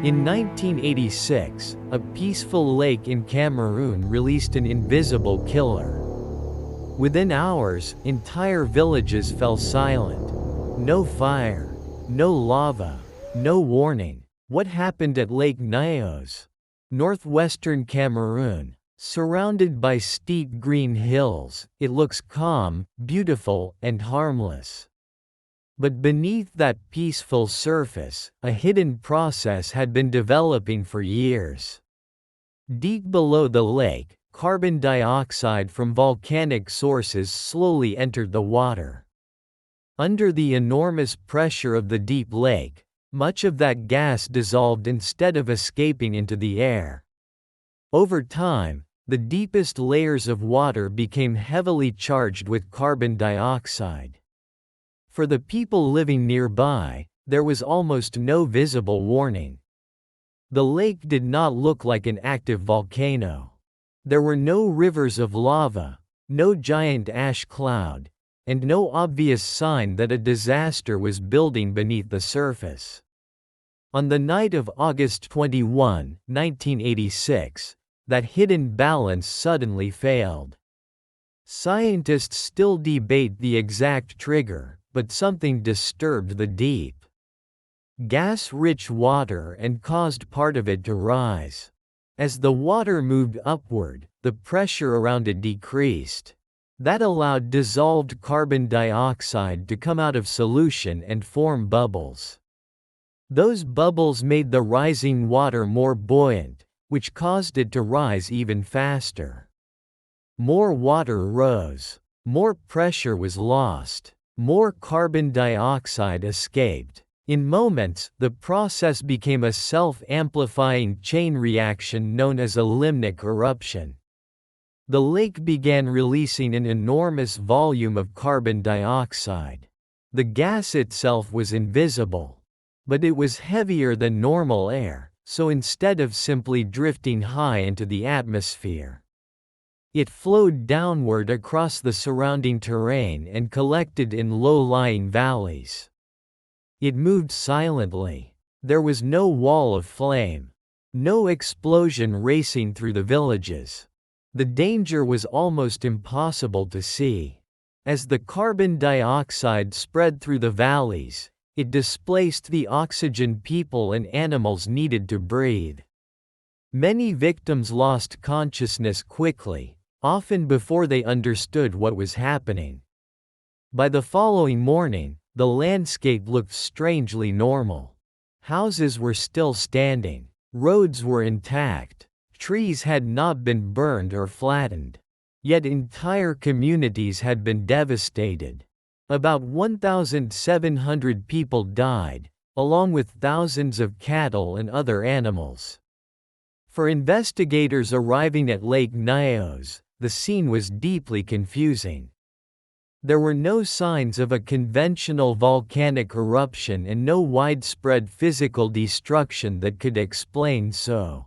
In 1986, a peaceful lake in Cameroon released an invisible killer. Within hours, entire villages fell silent. No fire, no lava, no warning. What happened at Lake Nyos, northwestern Cameroon? Surrounded by steep green hills, it looks calm, beautiful, and harmless. But beneath that peaceful surface, a hidden process had been developing for years. Deep below the lake, carbon dioxide from volcanic sources slowly entered the water. Under the enormous pressure of the deep lake, much of that gas dissolved instead of escaping into the air. Over time, the deepest layers of water became heavily charged with carbon dioxide. For the people living nearby, there was almost no visible warning. The lake did not look like an active volcano. There were no rivers of lava, no giant ash cloud, and no obvious sign that a disaster was building beneath the surface. On the night of August 21, 1986, that hidden balance suddenly failed. Scientists still debate the exact trigger, but something disturbed the deep, gas-rich water and caused part of it to rise. As the water moved upward, the pressure around it decreased. That allowed dissolved carbon dioxide to come out of solution and form bubbles. Those bubbles made the rising water more buoyant, which caused it to rise even faster. More water rose. More pressure was lost. More carbon dioxide escaped. In moments, the process became a self-amplifying chain reaction known as a limnic eruption. The lake began releasing an enormous volume of carbon dioxide. The gas itself was invisible, but it was heavier than normal air, so instead of simply drifting high into the atmosphere, it flowed downward across the surrounding terrain and collected in low-lying valleys. It moved silently. There was no wall of flame, no explosion racing through the villages. The danger was almost impossible to see. As the carbon dioxide spread through the valleys, it displaced the oxygen people and animals needed to breathe. Many victims lost consciousness quickly, often before they understood what was happening. By the following morning, the landscape looked strangely normal. Houses were still standing, roads were intact, trees had not been burned or flattened. Yet entire communities had been devastated. About 1,700 people died, along with thousands of cattle and other animals. For investigators arriving at Lake Nyos, the scene was deeply confusing. There were no signs of a conventional volcanic eruption and no widespread physical destruction that could explain so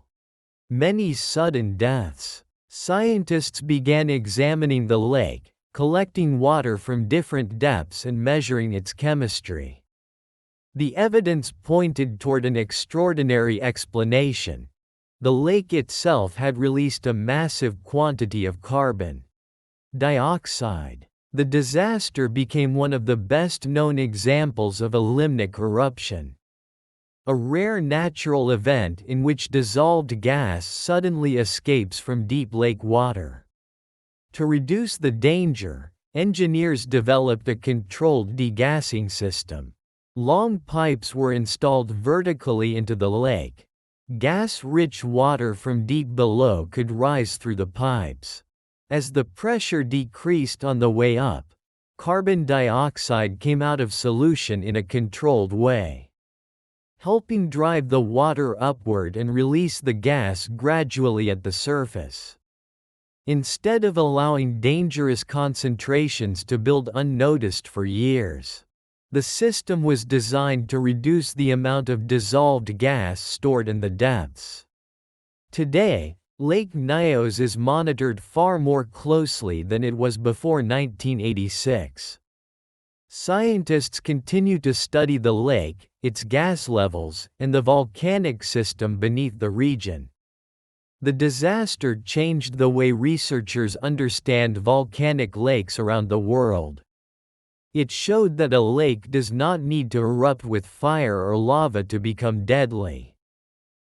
many sudden deaths. Scientists began examining the lake, collecting water from different depths and measuring its chemistry. The evidence pointed toward an extraordinary explanation. The lake itself had released a massive quantity of carbon dioxide. The disaster became one of the best-known examples of a limnic eruption, a rare natural event in which dissolved gas suddenly escapes from deep lake water. To reduce the danger, engineers developed a controlled degassing system. Long pipes were installed vertically into the lake. Gas-rich water from deep below could rise through the pipes. As the pressure decreased on the way up, carbon dioxide came out of solution in a controlled way, helping drive the water upward and release the gas gradually at the surface. Instead of allowing dangerous concentrations to build unnoticed for years, the system was designed to reduce the amount of dissolved gas stored in the depths. Today, Lake Nyos is monitored far more closely than it was before 1986. Scientists continue to study the lake, its gas levels, and the volcanic system beneath the region. The disaster changed the way researchers understand volcanic lakes around the world. It showed that a lake does not need to erupt with fire or lava to become deadly.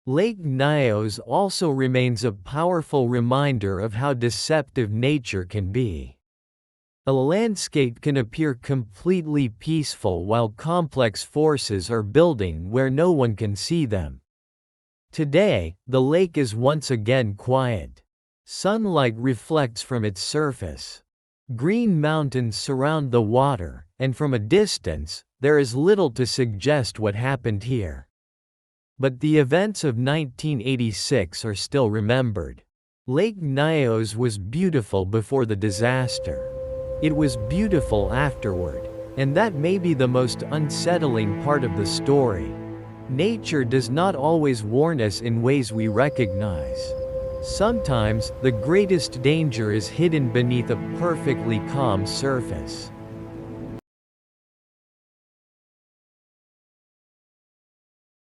Lake Nyos also remains a powerful reminder of how deceptive nature can be. A landscape can appear completely peaceful while complex forces are building where no one can see them. Today, the lake is once again quiet. Sunlight reflects from its surface. Green mountains surround the water, and from a distance, there is little to suggest what happened here. But the events of 1986 are still remembered. Lake Nyos was beautiful before the disaster. It was beautiful afterward, and that may be the most unsettling part of the story. Nature does not always warn us in ways we recognize. Sometimes, the greatest danger is hidden beneath a perfectly calm surface.